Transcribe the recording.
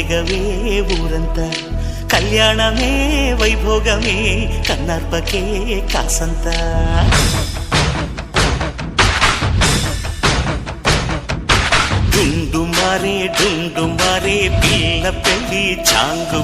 వేగవే ఊరంతా కళ్యాణమే వైభోగమే కన్నార్పకే కాసంత డుండు మారే పిల్ల పెళ్ళి చాంగు